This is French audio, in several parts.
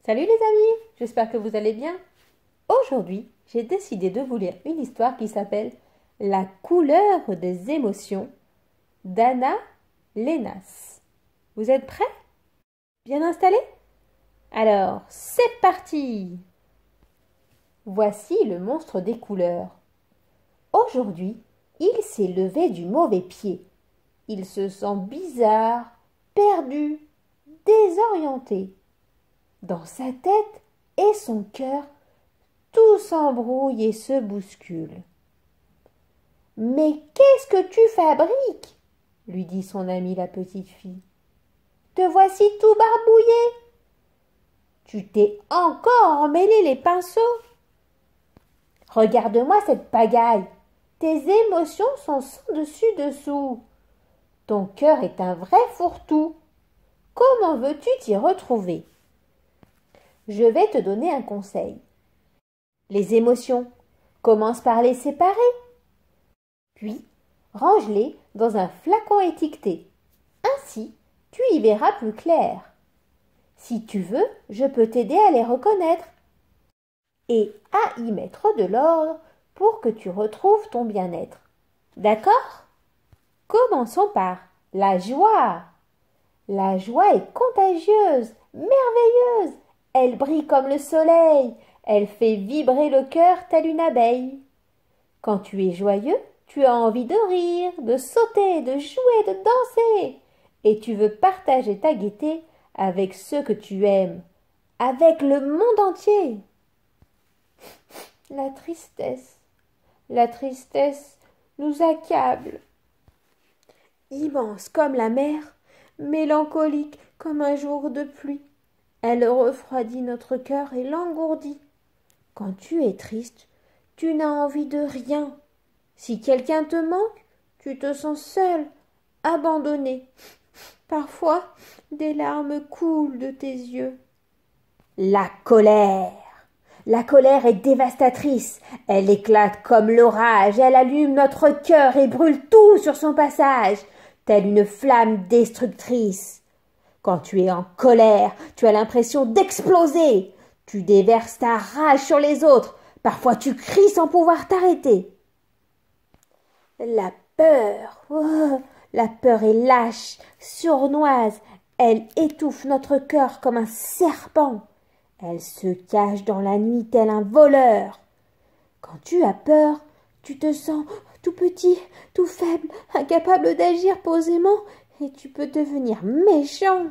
Salut les amis, j'espère que vous allez bien. Aujourd'hui, j'ai décidé de vous lire une histoire qui s'appelle La couleur des émotions d'Anna Lénas. Vous êtes prêts? Bien installés? Alors, c'est parti! Voici le monstre des couleurs. Aujourd'hui, il s'est levé du mauvais pied. Il se sent bizarre, perdu, désorienté. Dans sa tête et son cœur, tout s'embrouille et se bouscule. « Mais qu'est-ce que tu fabriques ?» lui dit son amie la petite fille. « Te voici tout barbouillé. Tu t'es encore emmêlé les pinceaux. Regarde-moi cette pagaille. Tes émotions sont sans dessus dessous. Ton cœur est un vrai fourre-tout. Comment veux-tu t'y retrouver ? Je vais te donner un conseil. Les émotions, commence par les séparer. Puis, range-les dans un flacon étiqueté. Ainsi, tu y verras plus clair. Si tu veux, je peux t'aider à les reconnaître et à y mettre de l'ordre pour que tu retrouves ton bien-être. D'accord ? Commençons par la joie. La joie est contagieuse, merveilleuse. Elle brille comme le soleil. Elle fait vibrer le cœur tel une abeille. Quand tu es joyeux, tu as envie de rire, de sauter, de jouer, de danser. Et tu veux partager ta gaieté avec ceux que tu aimes, avec le monde entier. La tristesse nous accable. Immense comme la mer, mélancolique comme un jour de pluie. Elle refroidit notre cœur et l'engourdit. Quand tu es triste, tu n'as envie de rien. Si quelqu'un te manque, tu te sens seul, abandonné. Parfois, des larmes coulent de tes yeux. La colère. La colère est dévastatrice. Elle éclate comme l'orage. Elle allume notre cœur et brûle tout sur son passage, telle une flamme destructrice. Quand tu es en colère, tu as l'impression d'exploser. Tu déverses ta rage sur les autres. Parfois tu cries sans pouvoir t'arrêter. La peur. Oh, la peur est lâche, sournoise. Elle étouffe notre cœur comme un serpent. Elle se cache dans la nuit tel un voleur. Quand tu as peur, tu te sens tout petit, tout faible, incapable d'agir posément, et tu peux devenir méchant.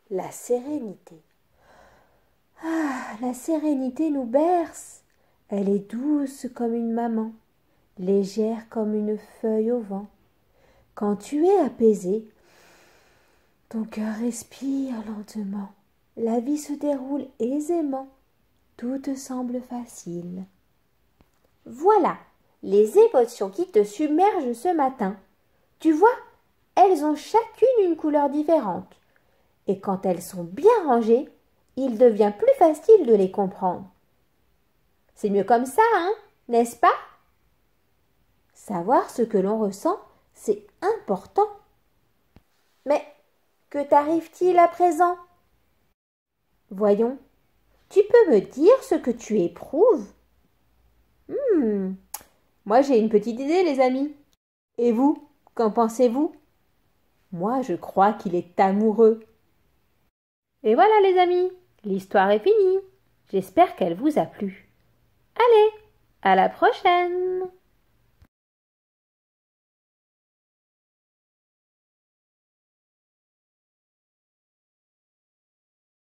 La sérénité. Ah, la sérénité nous berce. Elle est douce comme une maman, légère comme une feuille au vent. Quand tu es apaisé, ton cœur respire lentement. La vie se déroule aisément. Tout te semble facile. Voilà les émotions qui te submergent ce matin. Tu vois, elles ont chacune une couleur différente. Et quand elles sont bien rangées, il devient plus facile de les comprendre. C'est mieux comme ça, hein, n'est-ce pas? Savoir ce que l'on ressent, c'est important. Mais que t'arrive-t-il à présent? Voyons, tu peux me dire ce que tu éprouves? Moi j'ai une petite idée, les amis. Et vous, qu'en pensez-vous? Moi, je crois qu'il est amoureux. Et voilà, les amis, l'histoire est finie. J'espère qu'elle vous a plu. Allez, à la prochaine!